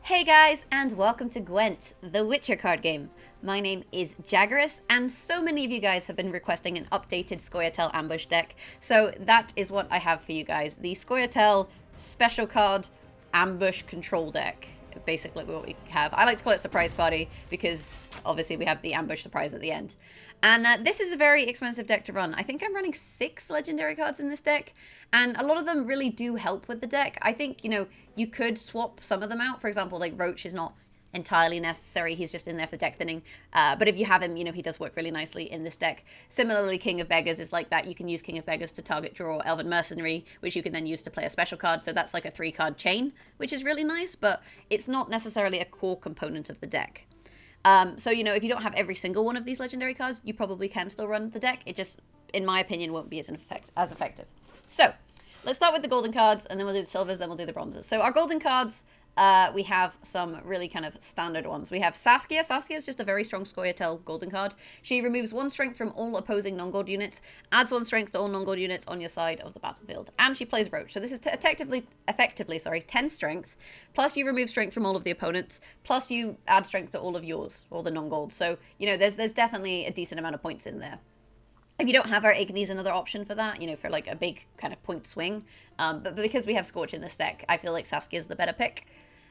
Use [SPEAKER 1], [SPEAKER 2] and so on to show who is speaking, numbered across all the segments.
[SPEAKER 1] Hey guys, and welcome to Gwent, the Witcher card game. My name is Jaggerus, and so many of you guys have been requesting an updated Scoia'tael ambush deck, so that is what I have for you guys, the Scoia'tael special card ambush control deck. Basically what we have. I like to call it Surprise Party, because obviously we have the ambush surprise at the end. And this is a very expensive deck to run. I think I'm running 6 legendary cards in this deck, and a lot of them really do help with the deck. I think, you know, you could swap some of them out. For example, like Roach is not entirely necessary. He's just in there for deck thinning. But if you have him, you know, he does work really nicely in this deck. Similarly, King of Beggars is like that. You can use King of Beggars to target draw Elven Mercenary, which you can then use to play a special card. So that's like a 3-card chain, which is really nice, but it's not necessarily a core component of the deck. So, you know, if you don't have every single one of these legendary cards, you probably can still run the deck. It just, in my opinion, won't be as effective. So, let's start with the golden cards, and then we'll do the silvers, then we'll do the bronzes. So, our golden cards, we have some really kind of standard ones. We have Saskia. Saskia is just a very strong Scoia'tael golden card. She removes 1 strength from all opposing non-gold units, adds 1 strength to all non-gold units on your side of the battlefield, and she plays Roach. So this is effectively 10 strength, plus you remove strength from all of the opponents, plus you add strength to all of yours, all the non-gold. So, you know, there's definitely a decent amount of points in there. If you don't have her, Igni's another option for that, you know, for like a big kind of point swing. But because we have Scorch in this deck, I feel like Saskia's the better pick.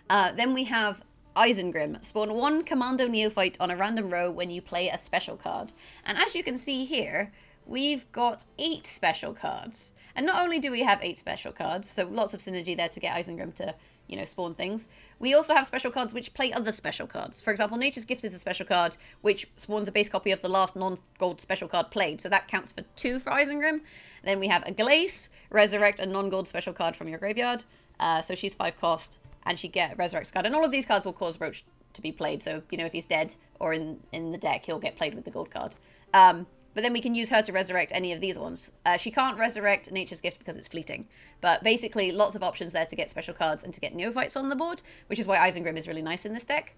[SPEAKER 1] Then we have Isengrim. Spawn 1 Commando Neophyte on a random row when you play a special card. And as you can see here, we've got 8 special cards. And not only do we have 8 special cards, so lots of synergy there to get Isengrim to, you know, spawn things, we also have special cards which play other special cards. For example, Nature's Gift is a special card which spawns a base copy of the last non-gold special card played, so that counts for 2 for Isengrim. Then we have a Glace, resurrect a non-gold special card from your graveyard, so she's 5 cost, and she get a resurrect card. And all of these cards will cause Roach to be played, so, you know, if he's dead or in the deck, he'll get played with the gold card. But then we can use her to resurrect any of these ones. She can't resurrect Nature's Gift because it's fleeting. But basically, lots of options there to get special cards and to get neophytes on the board, which is why Isengrim is really nice in this deck.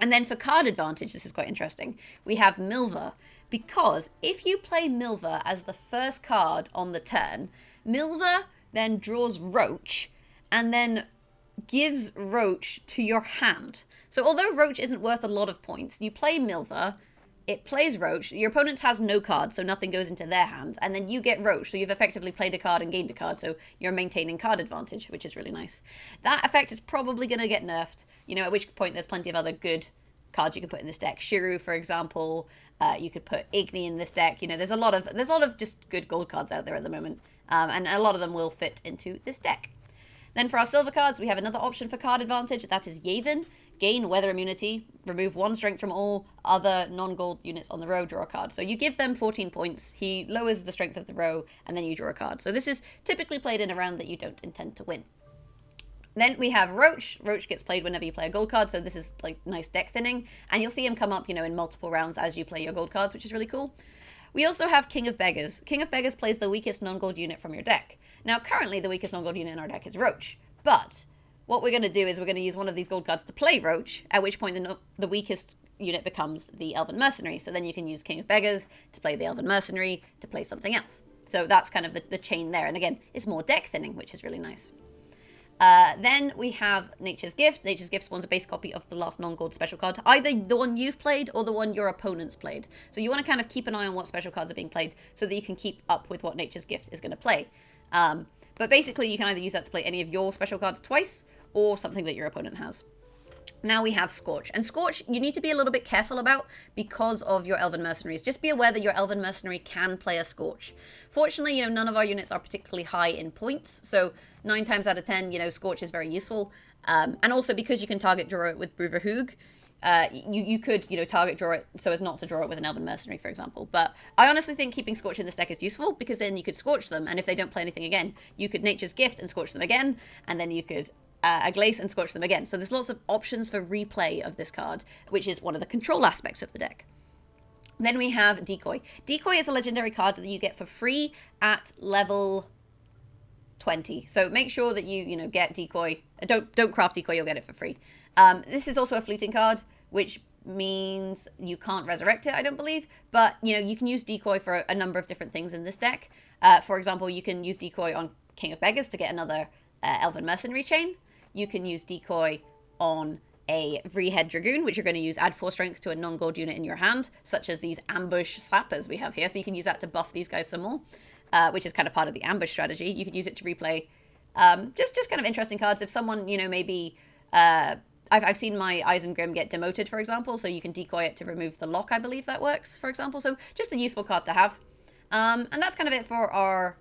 [SPEAKER 1] And then for card advantage, this is quite interesting, we have Milva. Because if you play Milva as the first card on the turn, Milva then draws Roach, and then gives Roach to your hand. So although Roach isn't worth a lot of points, you play Milva, it plays Roach, your opponent has no cards, so nothing goes into their hand, and then you get Roach, so you've effectively played a card and gained a card, so you're maintaining card advantage, which is really nice. That effect is probably going to get nerfed, you know, at which point there's plenty of other good cards you can put in this deck. Shiru, for example, you could put Igni in this deck, you know, there's a lot of just good gold cards out there at the moment, and a lot of them will fit into this deck. Then for our silver cards, we have another option for card advantage, that is Yavin. Gain weather immunity, remove 1 strength from all other non-gold units on the row, draw a card. So you give them 14 points, he lowers the strength of the row, and then you draw a card. So this is typically played in a round that you don't intend to win. Then we have Roach. Roach gets played whenever you play a gold card, so this is like nice deck thinning. And you'll see him come up, you know, in multiple rounds as you play your gold cards, which is really cool. We also have King of Beggars. King of Beggars plays the weakest non-gold unit from your deck. Now, currently, the weakest non-gold unit in our deck is Roach, but what we're going to do is we're going to use one of these gold cards to play Roach, at which point the weakest unit becomes the Elven Mercenary. So then you can use King of Beggars to play the Elven Mercenary to play something else. So that's kind of the chain there. And again, it's more deck thinning, which is really nice. Then we have Nature's Gift. Nature's Gift spawns a base copy of the last non-gold special card, either the one you've played or the one your opponent's played. So you want to kind of keep an eye on what special cards are being played so that you can keep up with what Nature's Gift is going to play. But basically, you can either use that to play any of your special cards twice, or something that your opponent has. Now we have Scorch. And Scorch, you need to be a little bit careful about because of your Elven Mercenaries. Just be aware that your Elven Mercenary can play a Scorch. Fortunately, you know, none of our units are particularly high in points, so 9 times out of 10, you know, Scorch is very useful. And also because you can target draw it with Vrihedd, you could, you know, target draw it so as not to draw it with an Elven Mercenary, for example. But I honestly think keeping Scorch in this deck is useful, because then you could Scorch them, and if they don't play anything again, you could Nature's Gift and Scorch them again, and then you could a Glace and Scorch them again. So there's lots of options for replay of this card, which is one of the control aspects of the deck. Then we have Decoy. Decoy is a legendary card that you get for free at level 20. So make sure that you know, get Decoy. Don't craft Decoy, you'll get it for free. This is also a fleeting card, which means you can't resurrect it, I don't believe. But, you know, you can use Decoy for a number of different things in this deck. For example, you can use Decoy on King of Beggars to get another Elven Mercenary chain. You can use Decoy on a Vrihedd Dragoon, which you're going to use add 4 strength to a non-gold unit in your hand, such as these ambush sappers we have here. So you can use that to buff these guys some more, which is kind of part of the ambush strategy. You could use it to replay just kind of interesting cards. If someone, you know, maybe... I've seen my Isengrim get demoted, for example, so you can decoy it to remove the lock, I believe that works, for example. So just a useful card to have. And that's kind of it for our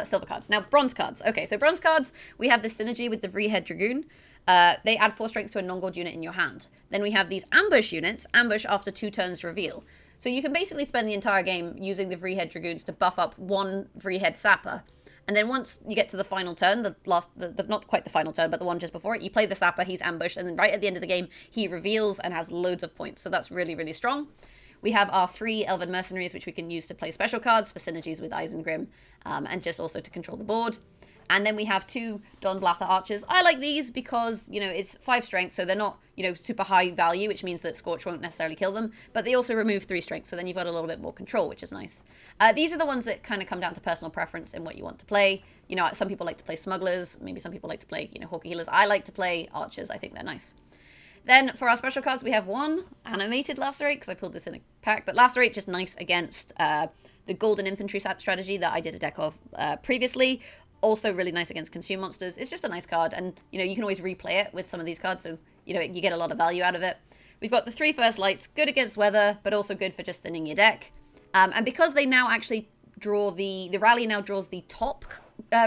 [SPEAKER 1] silver cards. Now, bronze cards. Okay, so bronze cards, we have this synergy with the Vrihedd Dragoon. They add 4 strength to a non-gold unit in your hand. Then we have these ambush units, ambush after 2 turns reveal. So you can basically spend the entire game using the Vrihedd Dragoons to buff up 1 Vrihedd Sapper. And then once you get to the final turn, not quite the final turn, but the one just before it, you play the Sapper, he's ambushed, and then right at the end of the game, he reveals and has loads of points. So that's really, really strong. We have our 3 Elven Mercenaries, which we can use to play special cards for synergies with Isengrim, and just also to control the board. And then we have 2 Don Blather Archers. I like these because, you know, it's 5 strength, so they're not, you know, super high value, which means that Scorch won't necessarily kill them, but they also remove 3 strength, so then you've got a little bit more control, which is nice. These are the ones that kind of come down to personal preference in what you want to play. You know, some people like to play Smugglers, maybe some people like to play, you know, Hawker Healers. I like to play Archers, I think they're nice. Then for our special cards, we have 1 Animated Lacerate, because I pulled this in a pack, but Lacerate, just nice against the Golden Infantry strategy that I did a deck of previously. Also really nice against Consume Monsters. It's just a nice card, and, you know, you can always replay it with some of these cards, so, you know, you get a lot of value out of it. We've got the 3 First Lights, good against weather, but also good for just thinning your deck. And because they now actually draw the rally now draws the top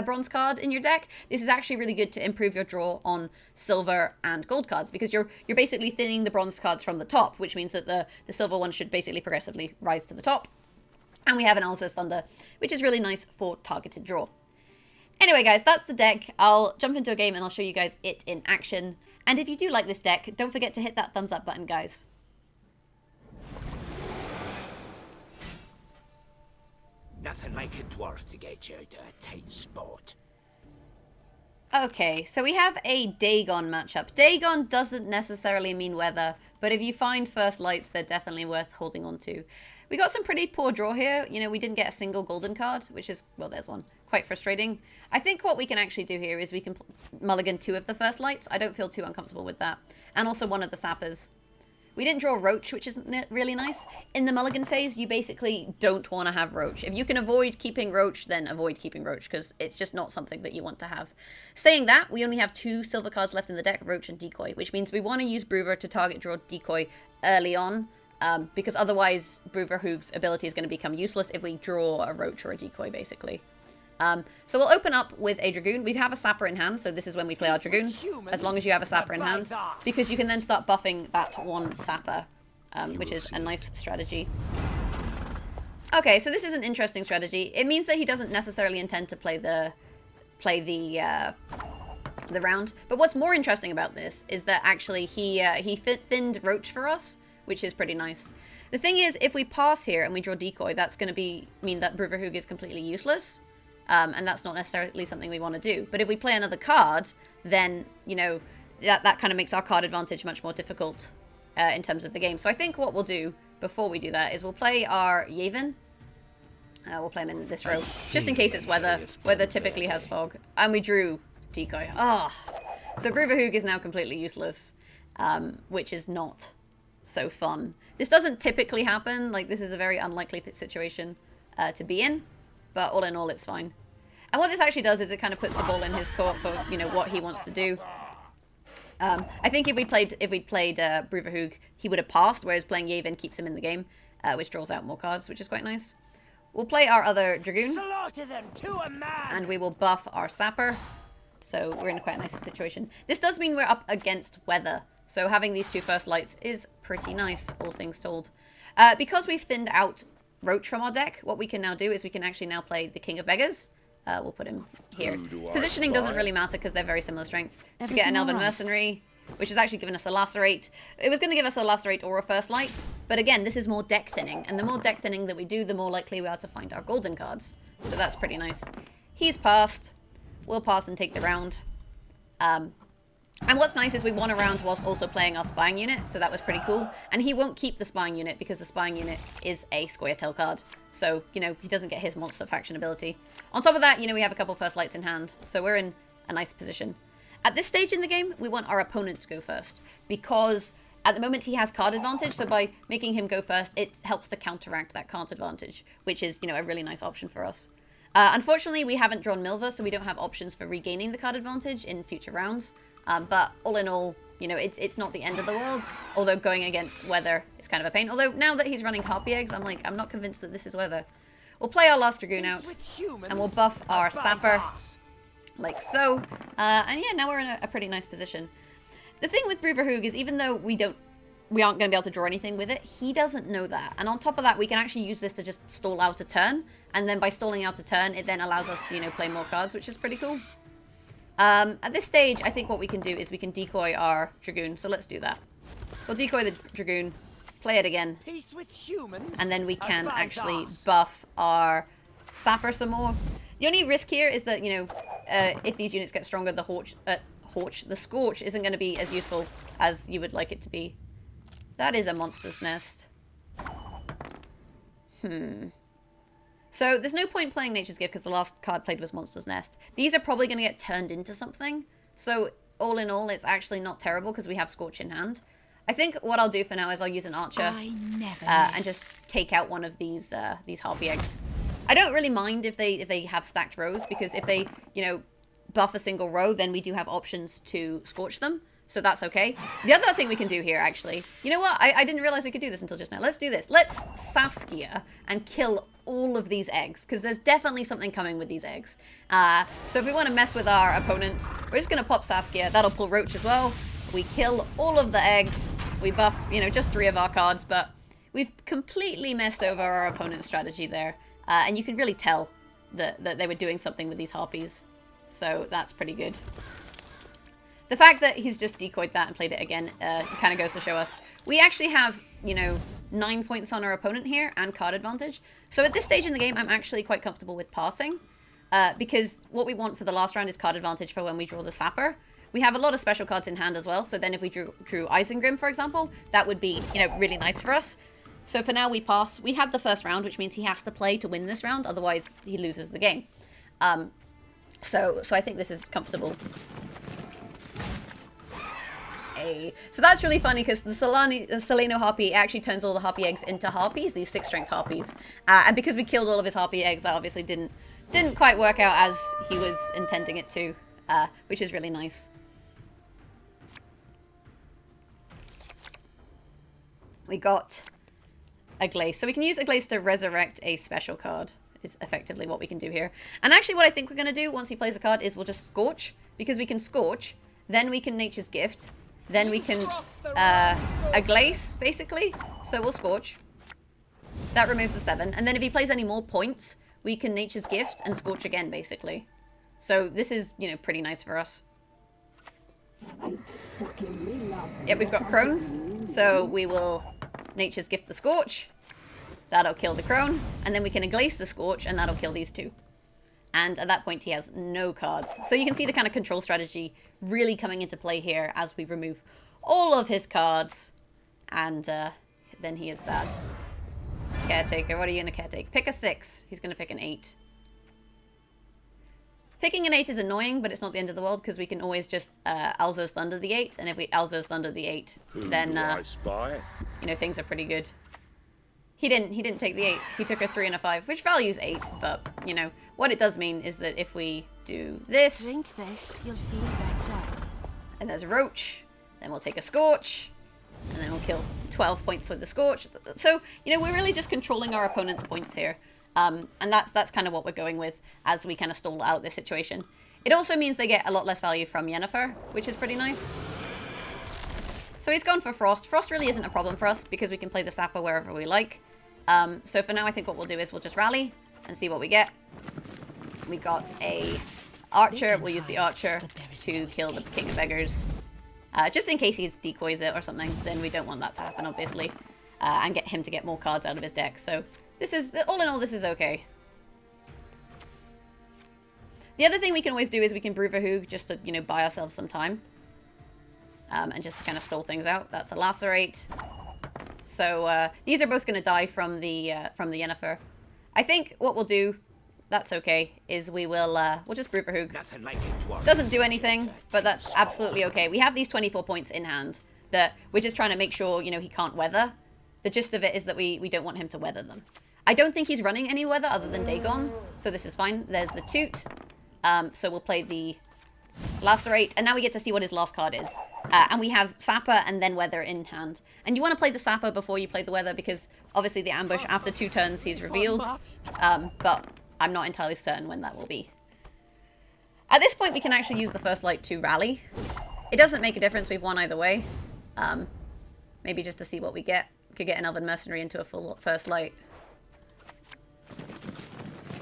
[SPEAKER 1] bronze card in your deck, this is actually really good to improve your draw on silver and gold cards, because you're basically thinning the bronze cards from the top, which means that the silver ones should basically progressively rise to the top. And we have an Alsa's Thunder, which is really nice for targeted draw. Anyway, guys, that's the deck. I'll jump into a game and I'll show you guys it in action. And if you do like this deck, don't forget to hit that thumbs up button, guys.
[SPEAKER 2] Nothing like a dwarf to get you to a tight spot.
[SPEAKER 1] Okay, so we have a Dagon matchup. Dagon doesn't necessarily mean weather, but if you find First Lights, they're definitely worth holding on to. We got some pretty poor draw here. You know, we didn't get a single golden card, which is, well, there's one. Quite frustrating. I think what we can actually do here is we can mulligan 2 of the First Lights. I don't feel too uncomfortable with that. And also 1 of the Sappers. We didn't draw Roach, which isn't really nice. In the mulligan phase, you basically don't want to have Roach. If you can avoid keeping Roach, then avoid keeping Roach, because it's just not something that you want to have. Saying that, we only have 2 silver cards left in the deck, Roach and Decoy, which means we want to use Bruver to target draw Decoy early on, because otherwise Bruverhoog's ability is going to become useless if we draw a Roach or a Decoy, basically. So we'll open up with a Dragoon. We have a Sapper in hand, so this is when we play our Dragoons, as long as you have a Sapper in hand, because you can then start buffing that 1 Sapper, which is a nice strategy. Okay, so this is an interesting strategy. It means that he doesn't necessarily intend to play the round, but what's more interesting about this is that actually he thinned Roach for us, which is pretty nice. The thing is, if we pass here and we draw Decoy, that's going to mean that Bruverhoog is completely useless. And that's not necessarily something we want to do. But if we play another card, then, you know, that kind of makes our card advantage much more difficult in terms of the game. So I think what we'll do before we do that is we'll play our Yavin. We'll play him in this row, just in case it's weather. Weather typically has fog. And we drew Decoy. Ah, so Bruverhoog is now completely useless, which is not so fun. This doesn't typically happen. Like, this is a very unlikely situation to be in. But all in all, it's fine. And what this actually does is it kind of puts the ball in his court for, you know, what he wants to do. I think if we'd played Bruverhoog, he would have passed, whereas playing Yavin keeps him in the game, which draws out more cards, which is quite nice. We'll play our other Dragoon, and we will buff our Sapper. So we're in quite a nice situation. This does mean we're up against weather, so having these 2 First Lights is pretty nice, all things told. Because we've thinned out Roach from our deck, what we can now do is we can actually now play the King of Beggars. We'll put him here. Positioning doesn't really matter because they're very similar strength. To get an Elven Mercenary, which has actually given us a Lacerate. It was going to give us a Lacerate or a First Light, but again, this is more deck thinning, and the more deck thinning that we do, the more likely we are to find our golden cards. So that's pretty nice. He's passed. We'll pass and take the round. And what's nice is we won a round whilst also playing our Spying unit, so that was pretty cool. And he won't keep the Spying unit because the Spying unit is a Scoia'tael card. So, you know, he doesn't get his monster faction ability. On top of that, you know, we have a couple First Lights in hand, so we're in a nice position. At this stage in the game, we want our opponent to go first, because at the moment he has card advantage, so by making him go first, it helps to counteract that card advantage, which is, you know, a really nice option for us. Unfortunately, we haven't drawn Milva, so we don't have options for regaining the card advantage in future rounds. But all in all, you know, it's not the end of the world, although going against Weather is kind of a pain. Although now that he's running Harpy Eggs, I'm not convinced that this is Weather. We'll play our last Dragoon out, and we'll buff our Sapper, like so. And yeah, now we're in a pretty nice position. The thing with Vrihedd is even though we aren't going to be able to draw anything with it, he doesn't know that. And on top of that, we can actually use this to just stall out a turn. And then by stalling out a turn, it then allows us to, you know, play more cards, which is pretty cool. At this stage, I think what we can do is we can decoy our Dragoon. So let's do that. We'll decoy the Dragoon, play it again.
[SPEAKER 2] Peace with humans,
[SPEAKER 1] and then we can actually buff our Sapper some more. The only risk here is that, you know, if these units get stronger, the Scorch isn't going to be as useful as you would like it to be. That is a monster's nest. So there's no point playing Nature's Gift because the last card played was Monster's Nest. These are probably going to get turned into something. So all in all, it's actually not terrible because we have Scorch in hand. I think what I'll do for now is I'll use an Archer and just take out one of these Harpy Eggs. I don't really mind if they have stacked rows, because if they, you know, buff a single row, then we do have options to Scorch them. So that's okay. The other thing we can do here, actually, you know what? I didn't realize we could do this until just now. Let's do this. Let's Saskia and kill all of these eggs, because there's definitely something coming with these eggs. So if we want to mess with our opponent, we're just going to pop Saskia. That'll pull Roach as well. We kill all of the eggs. We buff, you know, just 3 of our cards, but we've completely messed over our opponent's strategy there. And you can really tell that they were doing something with these Harpies. So that's pretty good. The fact that he's just decoyed that and played it again kind of goes to show us we actually have, you know, 9 points on our opponent here and card advantage. So at this stage in the game, I'm actually quite comfortable with passing because what we want for the last round is card advantage for when we draw the Sapper. We have a lot of special cards in hand as well. So then if we drew Isengrim, for example, that would be, you know, really nice for us. So for now, we pass. We had the first round, which means he has to play to win this round. Otherwise, he loses the game. So I think this is comfortable. So that's really funny because the Seleno Harpy actually turns all the Harpy eggs into Harpies, these 6-strength Harpies. And because we killed all of his Harpy eggs, that obviously didn't quite work out as he was intending it to, which is really nice. We got a Glace. So we can use a Glace to resurrect a special card, is effectively what we can do here. And actually what I think we're going to do once he plays a card is we'll just Scorch, because we can Scorch, then we can Nature's Gift, then we can a Glace, basically. So we'll Scorch. That removes the 7. And then if he plays any more points, we can Nature's Gift and Scorch again, basically. So this is, you know, pretty nice for us. Yep, we've got Crones. So we will Nature's Gift the Scorch. That'll kill the Crone. And then we can Glace the Scorch, and that'll kill these 2. And at that point, he has no cards. So you can see the kind of control strategy really coming into play here as we remove all of his cards. And then he is sad. Caretaker, what are you going to caretake? Pick a 6. He's going to pick an 8. Picking an 8 is annoying, but it's not the end of the world because we can always just Alzur's Thunder the 8. And if we Alzur's Thunder the 8, then, you know, things are pretty good. He didn't take the 8. He took a 3 and a 5, which values 8. But, you know, what it does mean is that if we do this...
[SPEAKER 3] Drink this, you'll feel better.
[SPEAKER 1] And there's a Roach. Then we'll take a Scorch. And then we'll kill 12 points with the Scorch. So, you know, we're really just controlling our opponent's points here. And that's kind of what we're going with as we kind of stall out this situation. It also means they get a lot less value from Yennefer, which is pretty nice. So he's gone for Frost. Frost really isn't a problem for us because we can play the Sapper wherever we like. So for now, I think what we'll do is we'll just rally and see what we get. We got a Archer. We'll use the Archer to kill the King of Beggars. Just in case he decoys it or something, then we don't want that to happen, obviously. And get him to get more cards out of his deck. So this is, all in all, this is okay. The other thing we can always do is we can Vrihedd just to, you know, buy ourselves some time. And just to kind of stall things out. That's a Lacerate. So these are both going to die from the Yennefer. I think what we'll do that's okay, is we will, we'll just Vrihedd.
[SPEAKER 2] Nothing like a dwarf.
[SPEAKER 1] Doesn't do anything, but that's absolutely okay. We have these 24 points in hand that we're just trying to make sure, you know, he can't weather. The gist of it is that we don't want him to weather them. I don't think he's running any weather other than Dagon, so this is fine. There's the Toot. So we'll play the Lacerate, and now we get to see what his last card is. And we have Sapper and then Weather in hand. And you want to play the Sapper before you play the Weather, because obviously the ambush, after 2 turns, he's revealed. But I'm not entirely certain when that will be. At this point, we can actually use the First Light to rally. It doesn't make a difference. We've won either way. Maybe just to see what we get. We could get an Elven Mercenary into a full First Light.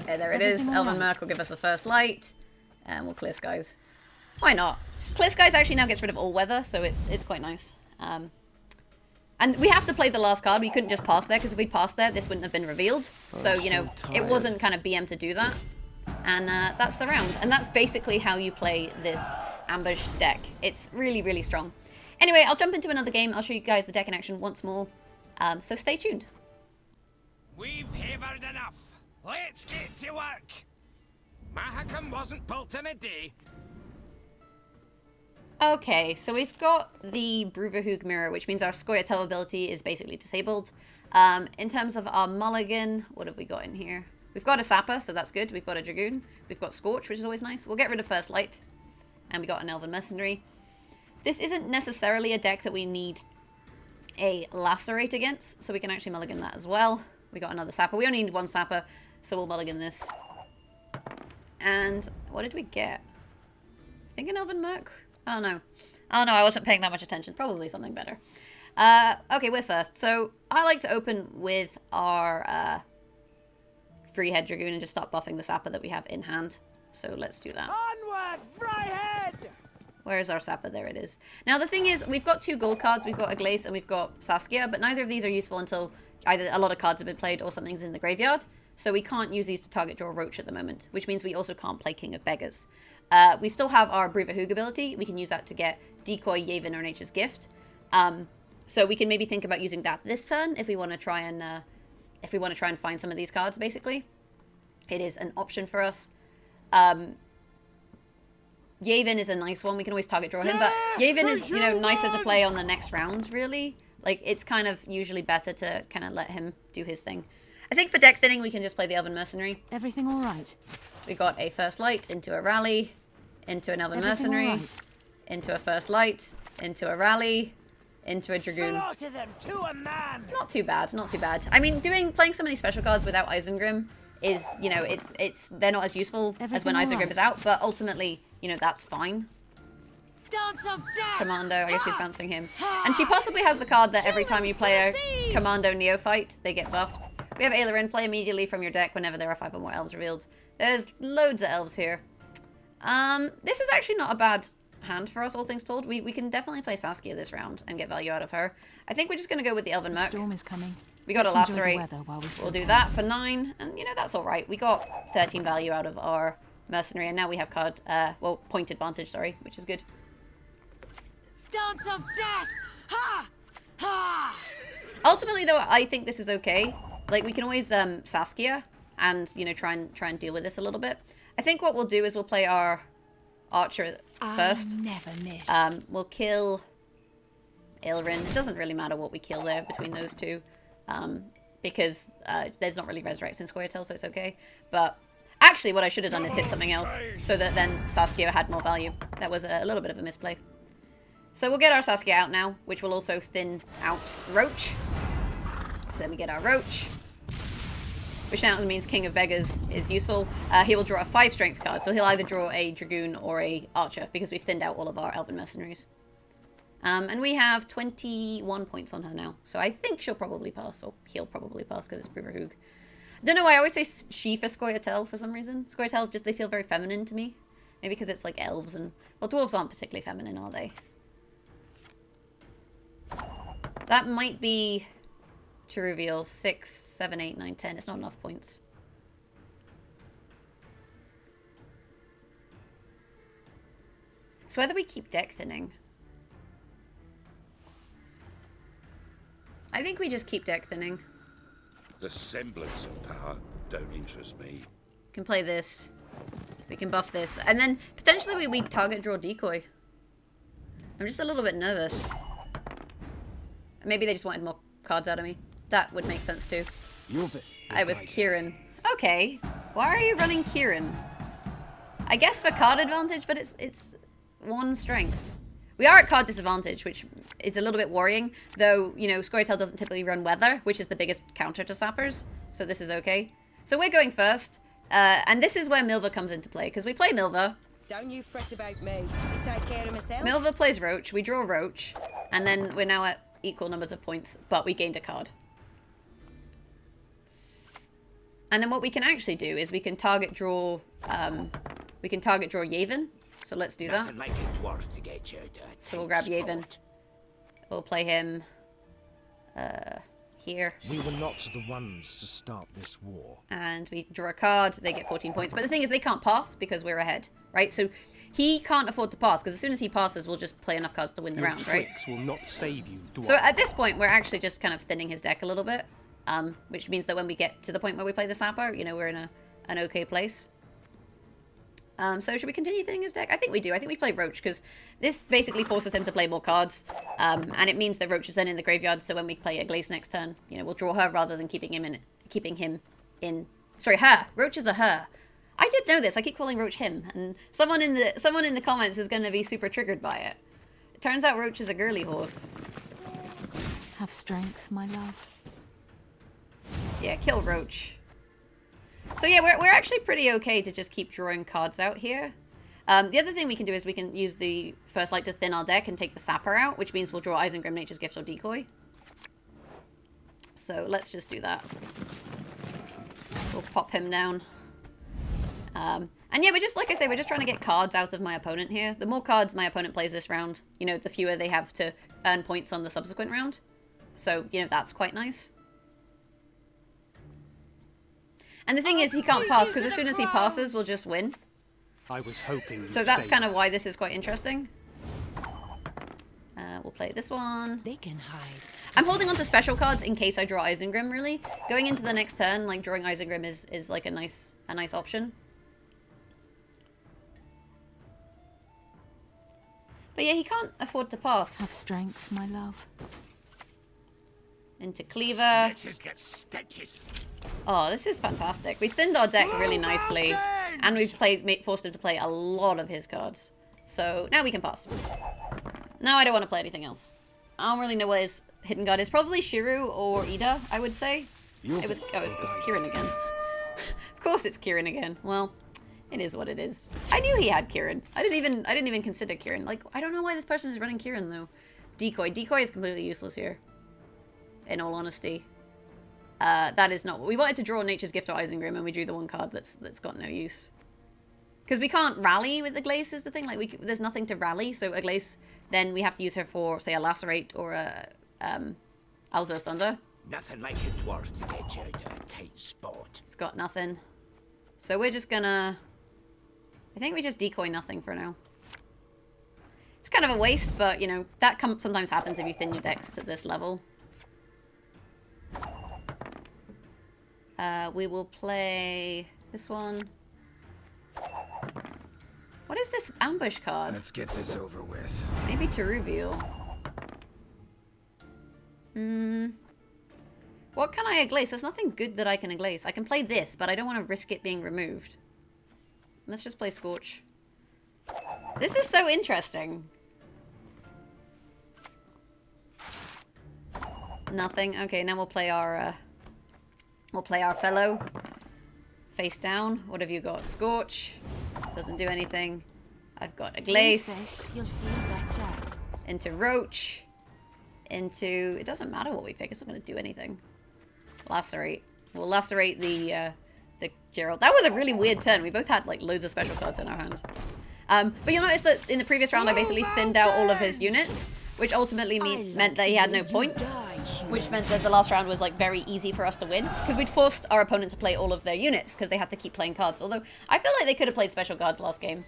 [SPEAKER 1] Okay, there it is. Elven Merc will give us the First Light. And we'll Clear Skies. Why not? Clear Skies actually now gets rid of all weather, so it's quite nice. And we have to play the last card. We couldn't just pass there, because if we'd passed there, this wouldn't have been revealed. So, you know, it wasn't kind of BM to do that. And that's the round. And that's basically how you play this ambush deck. It's really, really strong. Anyway, I'll jump into another game. I'll show you guys the deck in action once more. So stay tuned.
[SPEAKER 2] We've havered enough. Let's get to work. Mahakam wasn't built in a day.
[SPEAKER 1] Okay, so we've got the Vrihedd mirror, which means our Scoia'tael ability is basically disabled. In terms of our mulligan, what have we got in here? We've got a Sapper, so that's good. We've got a Dragoon. We've got Scorch, which is always nice. We'll get rid of First Light. And we got an Elven Mercenary. This isn't necessarily a deck that we need a Lacerate against, so we can actually mulligan that as well. We got another Sapper. We only need 1 Sapper, so we'll mulligan this. And what did we get? I think an Elven Merc? I don't know. I wasn't paying that much attention. Probably something better. Okay, we're first. So I like to open with our Vrihedd Dragoon and just start buffing the Sapper that we have in hand. So let's do that.
[SPEAKER 2] Onward, Vrihedd!
[SPEAKER 1] Where's our Sapper? There it is. Now the thing is, we've got 2 gold cards. We've got a Glace and we've got Saskia, but neither of these are useful until either a lot of cards have been played or something's in the graveyard. So we can't use these to target draw Roach at the moment, which means we also can't play King of Beggars. We still have our Vrihedd ability. We can use that to get Decoy, Yavin, or Nature's Gift. So we can maybe think about using that this turn if we want to try and find some of these cards. Basically, it is an option for us. Yavin is a nice one. We can always target draw him, but Yavin is, you know, nicer to play on the next round. Really, like it's kind of usually better to kind of let him do his thing. I think for deck thinning, we can just play the Elven Mercenary.
[SPEAKER 3] Everything all right?
[SPEAKER 1] We got a First Light into a Rally, into an Elven Mercenary, into a First Light, into a Rally, into a Dragoon.
[SPEAKER 2] Slaughter them to a man.
[SPEAKER 1] Not too bad, not too bad. I mean, playing so many special cards without Isengrim is, you know, they're not as useful as when Isengrim is out, but ultimately, you know, that's fine.
[SPEAKER 3] Dance of death.
[SPEAKER 1] Commando, I guess she's bouncing him. And she possibly has the card that every time you play a Commando Neophyte, they get buffed. We have Ailerin, play immediately from your deck whenever there are 5 or more elves revealed. There's loads of elves here. This is actually not a bad hand for us, all things told. We can definitely play Saskia this round and get value out of her. I think we're just going to go with the Elven Merc.
[SPEAKER 3] Storm is coming.
[SPEAKER 1] We got a Lacerate. We'll do that for 9, and you know, that's alright. We got 13 value out of our Mercenary, and now we have card, well, point advantage, sorry, which is good.
[SPEAKER 3] Dance of death! Ha! Ha!
[SPEAKER 1] Ultimately, though, I think this is okay. Like, we can always Saskia and, you know, try and deal with this a little bit. I think what we'll do is we'll play our Archer first.
[SPEAKER 3] I never miss.
[SPEAKER 1] We'll kill Ailerin. It doesn't really matter what we kill there between those two. Because there's not really Resurrects in Scoia'tael, so it's okay. But actually, what I should have done is hit something else so that then Saskia had more value. That was a little bit of a misplay. So we'll get our Saskia out now, which will also thin out Roach. So then we get our Roach, which now means King of Beggars is useful. He will draw a 5 strength card, so he'll either draw a Dragoon or a Archer, because we've thinned out all of our Elven Mercenaries. And we have 21 points on her now, so I think she'll probably pass, or he'll probably pass, because it's Vrihedd. I don't know why I always say she for Scoia'tael for some reason. Scoia'tael, just they feel very feminine to me. Maybe because it's like elves and... Well, dwarves aren't particularly feminine, are they? That might be to reveal 6, 7, 8, 9, 10. It's not enough points. So whether we keep deck thinning. I think we just keep deck thinning.
[SPEAKER 4] The semblance of power don't interest me.
[SPEAKER 1] can play this. We can buff this. And then potentially we target draw decoy. I'm just a little bit nervous. Maybe they just wanted more cards out of me. That would make sense too. I was Kieran. Okay. Why are you running Kieran? I guess for card advantage, but it's 1 strength. We are at card disadvantage, which is a little bit worrying. Though, you know, Scoia'tael doesn't typically run weather, which is the biggest counter to sappers. So this is okay. So we're going first. And this is where Milva comes into play, because we play Milva.
[SPEAKER 4] Don't you fret about me. I take care of myself.
[SPEAKER 1] Milva plays Roach, we draw Roach, and then we're now at equal numbers of points, but we gained a card. And then what we can actually do is we can target draw Yavin. So let's do that.
[SPEAKER 2] Nothing like a dwarf to get you out of a
[SPEAKER 1] So we'll
[SPEAKER 2] tight
[SPEAKER 1] grab Yavin.
[SPEAKER 2] spot.
[SPEAKER 1] We'll play him here.
[SPEAKER 5] We were not the ones to start this war.
[SPEAKER 1] And we draw a card, they get 14 points. But the thing is, they can't pass because we're ahead, right? So he can't afford to pass, because as soon as he passes, we'll just play enough cards to win the round, right?
[SPEAKER 5] Tricks will not save you, dwarf.
[SPEAKER 1] So at this point, we're actually just kind of thinning his deck a little bit. Which means that when we get to the point where we play the Sapper, you know, we're in an okay place. So should we continue thinning his deck? I think we do. I think we play Roach, because this basically forces him to play more cards. And it means that Roach is then in the graveyard, so when we play a Glace next turn, you know, we'll draw her rather than keeping him in... Sorry, her. Roach is a her. I did know this. I keep calling Roach him, and someone in the comments is going to be super triggered by it. It turns out Roach is a girly horse.
[SPEAKER 3] Have strength, my love.
[SPEAKER 1] Yeah, kill Roach. So yeah, we're actually pretty okay to just keep drawing cards out here. The other thing we can do is we can use the First Light to thin our deck and take the Sapper out, which means we'll draw Isengrim, Nature's Gift, or Decoy. So let's just do that. We'll pop him down. And yeah, we're just, like I say, we're just trying to get cards out of my opponent here. The more cards my opponent plays this round, you know, the fewer they have to earn points on the subsequent round. So, you know, that's quite nice. And the thing is, he can't pass, because as soon as he passes, we'll just win.
[SPEAKER 5] I was hoping.
[SPEAKER 1] So that's kind of why this is quite interesting. We'll play this one.
[SPEAKER 3] They can hide.
[SPEAKER 1] I'm holding on to special cards in case I draw Isengrim, really. Going into the next turn, like, drawing Isengrim is like a nice option. But yeah, he can't afford to pass.
[SPEAKER 3] Have strength, my love.
[SPEAKER 1] Into Cleaver.
[SPEAKER 2] Snitches get stitches.
[SPEAKER 1] Oh, this is fantastic. We thinned our deck really nicely. And we've forced him to play a lot of his cards. So now we can pass. Now I don't want to play anything else. I don't really know what his hidden guard is. Probably Shiru or Ida, I would say. It was Kieran again. Of course it's Kieran again. Well, it is what it is. I knew he had Kieran. I didn't even consider Kieran. Like, I don't know why this person is running Kieran though. Decoy. Decoy is completely useless here. In all honesty. That is not what we wanted to draw. Nature's Gift or Isengrim, and we drew the one card that's got no use. Because we can't rally with the Glace is the thing. Like, there's nothing to rally. So a Glace, then we have to use her for, say, a Lacerate or a Alzur's Thunder.
[SPEAKER 2] Nothing like a dwarf to get you out of a tight spot.
[SPEAKER 1] It's got nothing. So we're just gonna... I think we just decoy nothing for now. It's kind of a waste, but, you know, that sometimes happens if you thin your decks to this level. We will play this one. What is this ambush card?
[SPEAKER 6] Let's get this over with.
[SPEAKER 1] Maybe to reveal. What can I Aglace? There's nothing good that I can Aglace. I can play this, but I don't want to risk it being removed. Let's just play Scorch. This is so interesting. Nothing. Okay, now we'll play our fellow. Face down. What have you got? Scorch. Doesn't do anything. I've got a Glace.
[SPEAKER 3] You'll feel better.
[SPEAKER 1] Into Roach. Into... It doesn't matter what we pick. It's not going to do anything. Lacerate. We'll lacerate the Gerald. That was a really weird turn. We both had like loads of special cards in our hand. But you'll notice that in the previous round I basically thinned out all of his units, which ultimately meant that he had no points, which meant that the last round was like very easy for us to win, because we'd forced our opponent to play all of their units because they had to keep playing cards. Although I feel like they could have played special cards last game.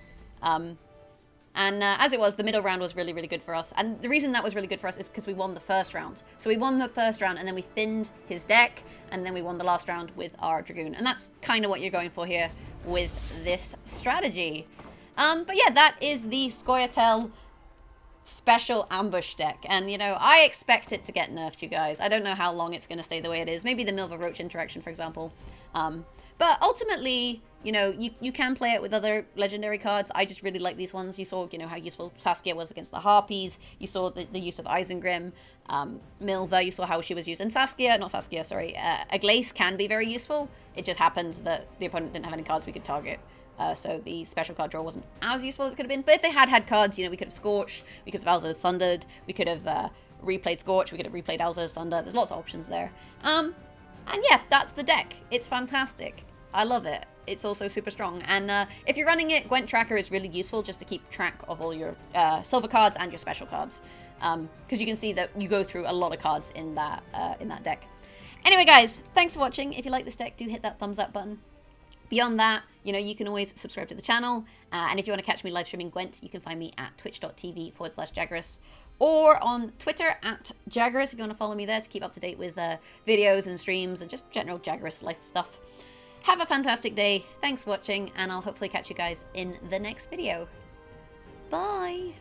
[SPEAKER 1] As it was, the middle round was really, really good for us. And the reason that was really good for us is because we won the first round. So we won the first round, and then we thinned his deck, and then we won the last round with our Dragoon. And that's kind of what you're going for here with this strategy. But yeah, that is the Scoia'tael special ambush deck, and you know, I expect it to get nerfed, you guys. I don't know how long it's going to stay the way it is. Maybe the Milva Roach interaction, for example. But ultimately, you know, you can play it with other legendary cards. I just really like these ones. You saw, you know, how useful Saskia was against the Harpies. You saw the use of Isengrim. Milva, you saw how she was used. And Aglace can be very useful. It just happened that the opponent didn't have any cards we could target. So the special card draw wasn't as useful as it could have been. But if they had cards, you know, we could have Scorched, we could have Alza's Thundered, we could have replayed Scorch, we could have replayed Alza's Thunder. There's lots of options there. And yeah, that's the deck. It's fantastic. I love it. It's also super strong. And if you're running it, Gwent Tracker is really useful just to keep track of all your silver cards and your special cards. Because you can see that you go through a lot of cards in that deck. Anyway, guys, thanks for watching. If you like this deck, do hit that thumbs up button. Beyond that, you know, you can always subscribe to the channel. And if you want to catch me live streaming Gwent, you can find me at twitch.tv/Jagras. Or on Twitter at Jagras if you want to follow me there to keep up to date with videos and streams and just general Jagras life stuff. Have a fantastic day. Thanks for watching, and I'll hopefully catch you guys in the next video. Bye!